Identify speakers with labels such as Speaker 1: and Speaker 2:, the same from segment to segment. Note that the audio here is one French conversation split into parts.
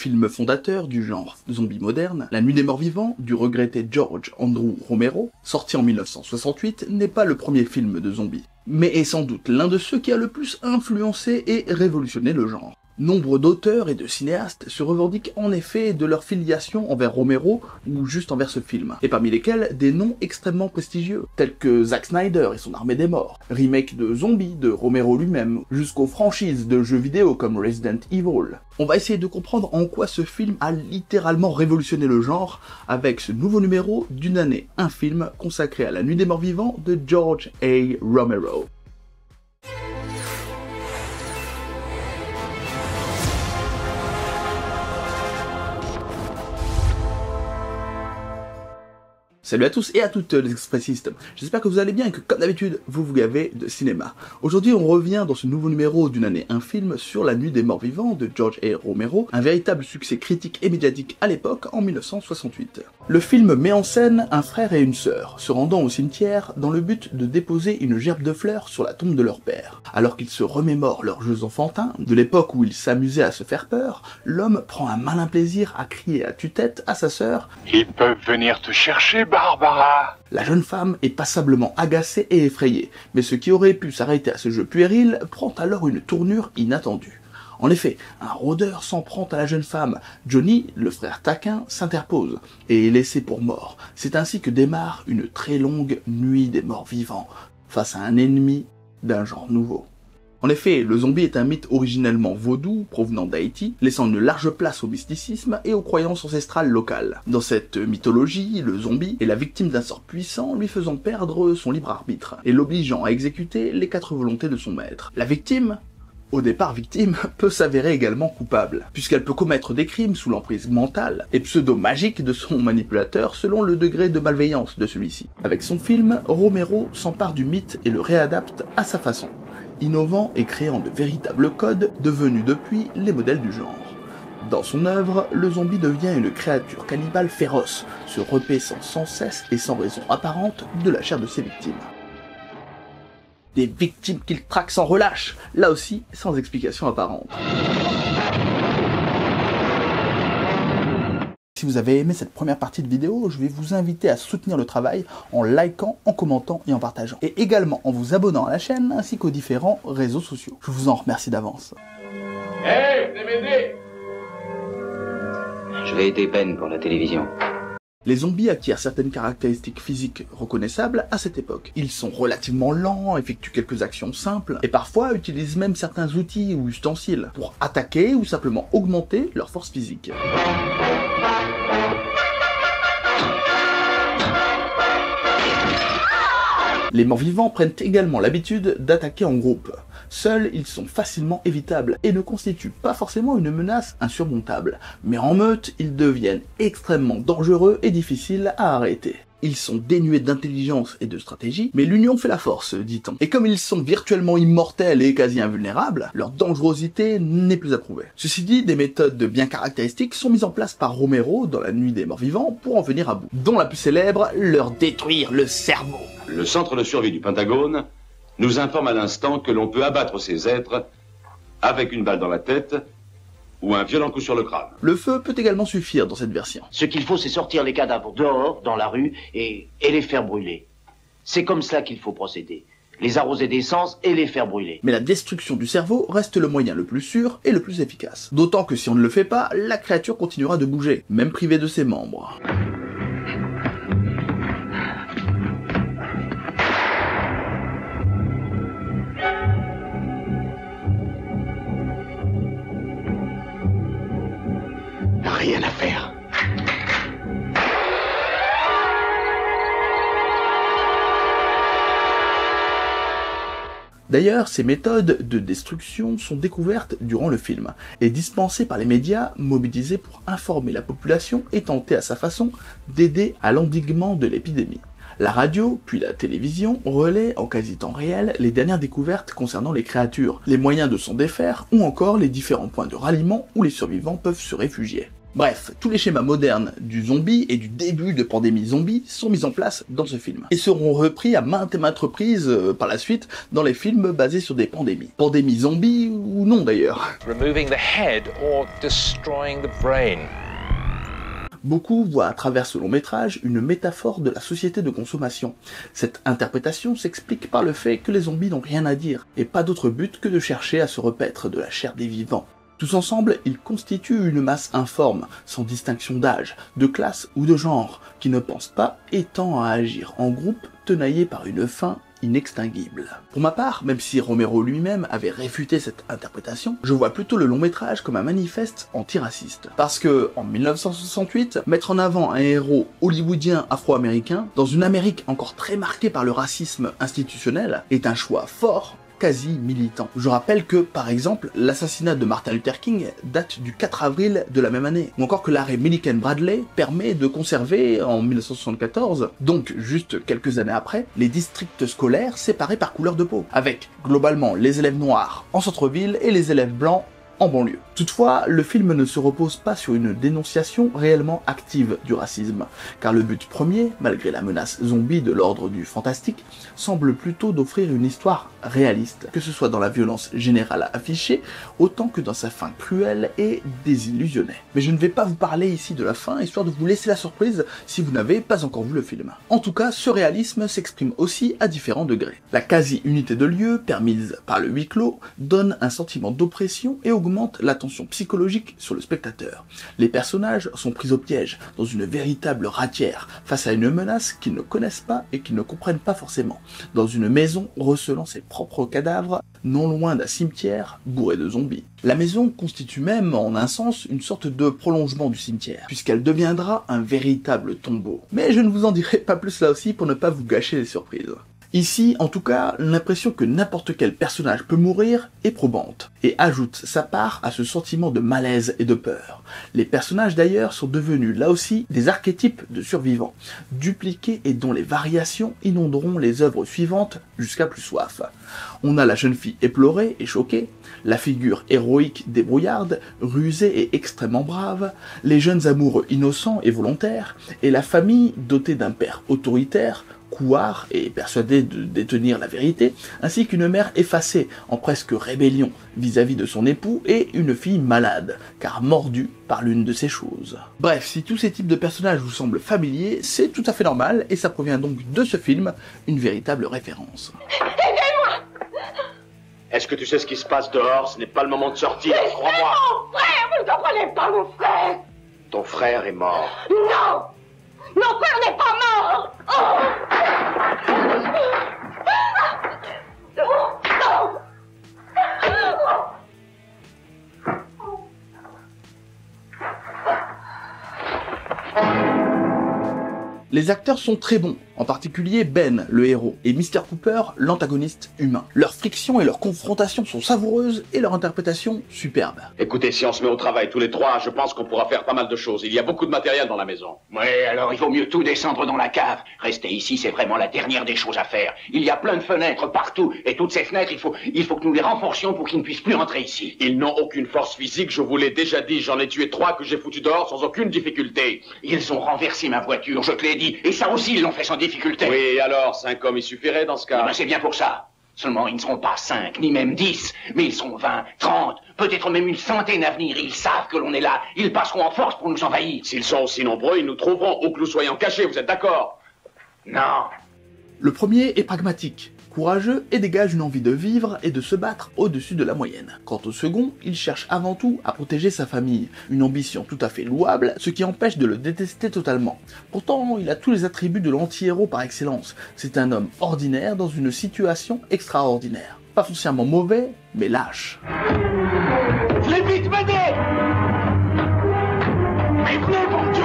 Speaker 1: film fondateur du genre zombie moderne, La Nuit des Morts Vivants du regretté George Andrew Romero, sorti en 1968, n'est pas le premier film de zombies, mais est sans doute l'un de ceux qui a le plus influencé et révolutionné le genre. Nombre d'auteurs et de cinéastes se revendiquent en effet de leur filiation envers Romero ou juste envers ce film, et parmi lesquels des noms extrêmement prestigieux, tels que Zack Snyder et son Armée des Morts, remake de Zombie de Romero lui-même, jusqu'aux franchises de jeux vidéo comme Resident Evil. On va essayer de comprendre en quoi ce film a littéralement révolutionné le genre avec ce nouveau numéro d'une année, un film consacré à La Nuit des Morts Vivants de George A. Romero. Salut à tous et à toutes les expressistes, j'espère que vous allez bien et que comme d'habitude vous vous gavez de cinéma. Aujourd'hui on revient dans ce nouveau numéro d'une année un film sur La Nuit des Morts Vivants de George A. Romero, un véritable succès critique et médiatique à l'époque en 1968. Le film met en scène un frère et une sœur, se rendant au cimetière dans le but de déposer une gerbe de fleurs sur la tombe de leur père. Alors qu'ils se remémorent leurs jeux enfantins, de l'époque où ils s'amusaient à se faire peur, l'homme prend un malin plaisir à crier à tue-tête à sa sœur «
Speaker 2: Ils peuvent venir te chercher, Barbara !»
Speaker 1: La jeune femme est passablement agacée et effrayée, mais ce qui aurait pu s'arrêter à ce jeu puéril prend alors une tournure inattendue. En effet, un rôdeur s'en prend à la jeune femme. Johnny, le frère taquin, s'interpose et est laissé pour mort. C'est ainsi que démarre une très longue nuit des morts vivants, face à un ennemi d'un genre nouveau. En effet, le zombie est un mythe originellement vaudou, provenant d'Haïti, laissant une large place au mysticisme et aux croyances ancestrales locales. Dans cette mythologie, le zombie est la victime d'un sort puissant lui faisant perdre son libre arbitre, et l'obligeant à exécuter les 4 volontés de son maître. La victime, au départ victime, peut s'avérer également coupable, puisqu'elle peut commettre des crimes sous l'emprise mentale et pseudo-magique de son manipulateur selon le degré de malveillance de celui-ci. Avec son film, Romero s'empare du mythe et le réadapte à sa façon, innovant et créant de véritables codes devenus depuis les modèles du genre. Dans son œuvre, le zombie devient une créature cannibale féroce, se repaissant sans cesse et sans raison apparente de la chair de ses victimes. Des victimes qu'il traque sans relâche, là aussi sans explication apparente. Si vous avez aimé cette première partie de vidéo, je vais vous inviter à soutenir le travail en likant, en commentant et en partageant. Et également en vous abonnant à la chaîne ainsi qu'aux différents réseaux sociaux. Je vous en remercie d'avance.
Speaker 2: Hey, venez m'aider!
Speaker 3: Je vais aider Ben pour la télévision.
Speaker 1: Les zombies acquièrent certaines caractéristiques physiques reconnaissables à cette époque. Ils sont relativement lents, effectuent quelques actions simples, et parfois utilisent même certains outils ou ustensiles pour attaquer ou simplement augmenter leur force physique. Les morts-vivants prennent également l'habitude d'attaquer en groupe. Seuls, ils sont facilement évitables et ne constituent pas forcément une menace insurmontable. Mais en meute, ils deviennent extrêmement dangereux et difficiles à arrêter. Ils sont dénués d'intelligence et de stratégie, mais l'union fait la force, dit-on. Et comme ils sont virtuellement immortels et quasi invulnérables, leur dangerosité n'est plus approuvée. Ceci dit, des méthodes bien caractéristiques sont mises en place par Romero dans La Nuit des Morts Vivants pour en venir à bout, dont la plus célèbre, leur détruire le cerveau.
Speaker 4: Le centre de survie du Pentagone nous informe à l'instant que l'on peut abattre ces êtres avec une balle dans la tête ou un violent coup sur le crâne.
Speaker 1: Le feu peut également suffire dans cette version.
Speaker 5: Ce qu'il faut, c'est sortir les cadavres dehors, dans la rue, et les faire brûler. C'est comme ça qu'il faut procéder. Les arroser d'essence et les faire brûler.
Speaker 1: Mais la destruction du cerveau reste le moyen le plus sûr et le plus efficace. D'autant que si on ne le fait pas, la créature continuera de bouger, même privée de ses membres.
Speaker 5: Rien à faire.
Speaker 1: D'ailleurs, ces méthodes de destruction sont découvertes durant le film, et dispensées par les médias mobilisés pour informer la population et tenter à sa façon d'aider à l'endiguement de l'épidémie. La radio, puis la télévision, relaient en quasi temps réel les dernières découvertes concernant les créatures, les moyens de s'en défaire, ou encore les différents points de ralliement où les survivants peuvent se réfugier. Bref, tous les schémas modernes du zombie et du début de pandémie zombie sont mis en place dans ce film, et seront repris à maintes et maintes reprises par la suite dans les films basés sur des pandémies. Pandémie zombie ou non d'ailleurs.
Speaker 6: Removing the head or destroying the brain.
Speaker 1: Beaucoup voient à travers ce long métrage une métaphore de la société de consommation. Cette interprétation s'explique par le fait que les zombies n'ont rien à dire, et pas d'autre but que de chercher à se repaître de la chair des vivants. Tous ensemble, ils constituent une masse informe, sans distinction d'âge, de classe ou de genre, qui ne pense pas et tend à agir en groupe, tenaillé par une faim inextinguible. Pour ma part, même si Romero lui-même avait réfuté cette interprétation, je vois plutôt le long métrage comme un manifeste antiraciste. Parce que, en 1968, mettre en avant un héros hollywoodien afro-américain, dans une Amérique encore très marquée par le racisme institutionnel, est un choix fort, quasi militant. Je rappelle que, par exemple, l'assassinat de Martin Luther King date du 4 avril de la même année, ou encore que l'arrêt Milliken-Bradley permet de conserver, en 1974, donc juste quelques années après, les districts scolaires séparés par couleur de peau, avec globalement les élèves noirs en centre-ville et les élèves blancs en banlieue. Toutefois, le film ne se repose pas sur une dénonciation réellement active du racisme, car le but premier, malgré la menace zombie de l'ordre du fantastique, semble plutôt d'offrir une histoire réaliste, que ce soit dans la violence générale affichée, autant que dans sa fin cruelle et désillusionnée. Mais je ne vais pas vous parler ici de la fin, histoire de vous laisser la surprise si vous n'avez pas encore vu le film. En tout cas, ce réalisme s'exprime aussi à différents degrés. La quasi-unité de lieu, permise par le huis clos, donne un sentiment d'oppression et augmente la tension psychologique sur le spectateur. Les personnages sont pris au piège, dans une véritable ratière, face à une menace qu'ils ne connaissent pas et qu'ils ne comprennent pas forcément, dans une maison recelant ses propres cadavres, non loin d'un cimetière bourré de zombies. La maison constitue même, en un sens, une sorte de prolongement du cimetière, puisqu'elle deviendra un véritable tombeau. Mais je ne vous en dirai pas plus là aussi pour ne pas vous gâcher les surprises. Ici, en tout cas, l'impression que n'importe quel personnage peut mourir est probante, et ajoute sa part à ce sentiment de malaise et de peur. Les personnages d'ailleurs sont devenus là aussi des archétypes de survivants, dupliqués et dont les variations inonderont les œuvres suivantes jusqu'à plus soif. On a la jeune fille éplorée et choquée, la figure héroïque débrouillarde, rusée et extrêmement brave, les jeunes amoureux innocents et volontaires, et la famille dotée d'un père autoritaire, couard et persuadé de détenir la vérité, ainsi qu'une mère effacée, en presque rébellion vis-à-vis de son époux, et une fille malade, car mordue par l'une de ces choses. Bref, si tous ces types de personnages vous semblent familiers, c'est tout à fait normal, et ça provient donc de ce film, une véritable référence.
Speaker 4: Est-ce que tu sais ce qui se passe dehors? Ce n'est pas le moment de sortir, crois-moi.
Speaker 7: Mon frère, vous ne comprenez pas mon frère.
Speaker 4: Ton frère est mort.
Speaker 7: Non, mon frère n'est pas mort.
Speaker 1: Les acteurs sont très bons, en particulier Ben, le héros, et Mr. Cooper, l'antagoniste humain. Leurs frictions et leurs confrontations sont savoureuses et leur interprétation superbe.
Speaker 4: Écoutez, si on se met au travail tous les trois, je pense qu'on pourra faire pas mal de choses. Il y a beaucoup de matériel dans la maison.
Speaker 5: Ouais, alors il vaut mieux tout descendre dans la cave. Rester ici, c'est vraiment la dernière des choses à faire. Il y a plein de fenêtres partout, et toutes ces fenêtres, il faut que nous les renforcions pour qu'ils ne puissent plus entrer ici.
Speaker 4: Ils n'ont aucune force physique, je vous l'ai déjà dit. J'en ai tué 3 que j'ai foutus dehors sans aucune difficulté.
Speaker 5: Ils ont renversé ma voiture, je te l'ai dit, et ça aussi, ils l'ont fait sans difficulté.
Speaker 4: Oui, alors, 5 hommes, il suffirait dans ce cas.
Speaker 5: Eh ben, c'est bien pour ça. Seulement, ils ne seront pas 5, ni même 10, mais ils seront 20, 30, peut-être même une centaine à venir. Ils savent que l'on est là. Ils passeront en force pour nous envahir.
Speaker 4: S'ils sont aussi nombreux, ils nous trouveront où que nous soyons cachés, vous êtes d'accord?
Speaker 5: Non.
Speaker 1: Le premier est pragmatique, courageux et dégage une envie de vivre et de se battre au-dessus de la moyenne. Quant au second, il cherche avant tout à protéger sa famille, une ambition tout à fait louable, ce qui empêche de le détester totalement. Pourtant, il a tous les attributs de l'anti-héros par excellence. C'est un homme ordinaire dans une situation extraordinaire. Pas foncièrement mauvais, mais lâche.
Speaker 5: Venez vite m'aider! Mais venez, mon Dieu!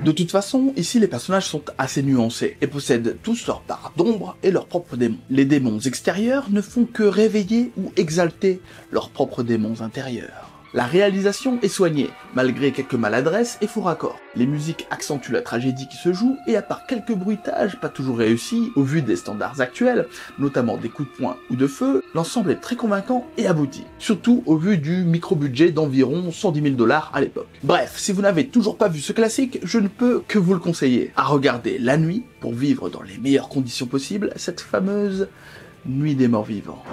Speaker 1: De toute façon, ici les personnages sont assez nuancés et possèdent tous leur part d'ombre et leurs propres démons. Les démons extérieurs ne font que réveiller ou exalter leurs propres démons intérieurs. La réalisation est soignée, malgré quelques maladresses et faux raccords. Les musiques accentuent la tragédie qui se joue, et à part quelques bruitages pas toujours réussis, au vu des standards actuels, notamment des coups de poing ou de feu, l'ensemble est très convaincant et abouti. Surtout au vu du micro-budget d'environ 110 000 $ à l'époque. Bref, si vous n'avez toujours pas vu ce classique, je ne peux que vous le conseiller. À regarder la nuit, pour vivre dans les meilleures conditions possibles, cette fameuse Nuit des morts vivants.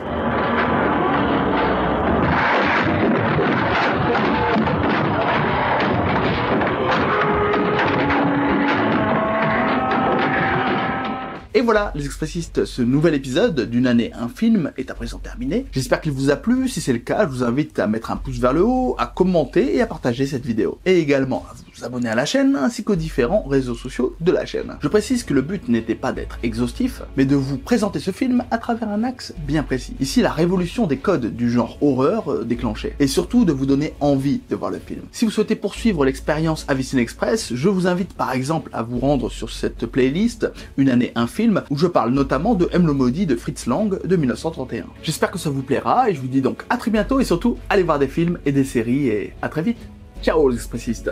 Speaker 1: Et voilà, les expressistes, ce nouvel épisode d'une année un film est à présent terminé. J'espère qu'il vous a plu, si c'est le cas, je vous invite à mettre un pouce vers le haut, à commenter et à partager cette vidéo. Et également à vous abonner à la chaîne, ainsi qu'aux différents réseaux sociaux de la chaîne. Je précise que le but n'était pas d'être exhaustif, mais de vous présenter ce film à travers un axe bien précis. Ici, la révolution des codes du genre horreur déclenchée, et surtout de vous donner envie de voir le film. Si vous souhaitez poursuivre l'expérience Avicenne Express, je vous invite par exemple à vous rendre sur cette playlist, Une année un film, où je parle notamment de M le maudit de Fritz Lang de 1931. J'espère que ça vous plaira, et je vous dis donc à très bientôt, et surtout, allez voir des films et des séries, et à très vite. Ciao les expressistes.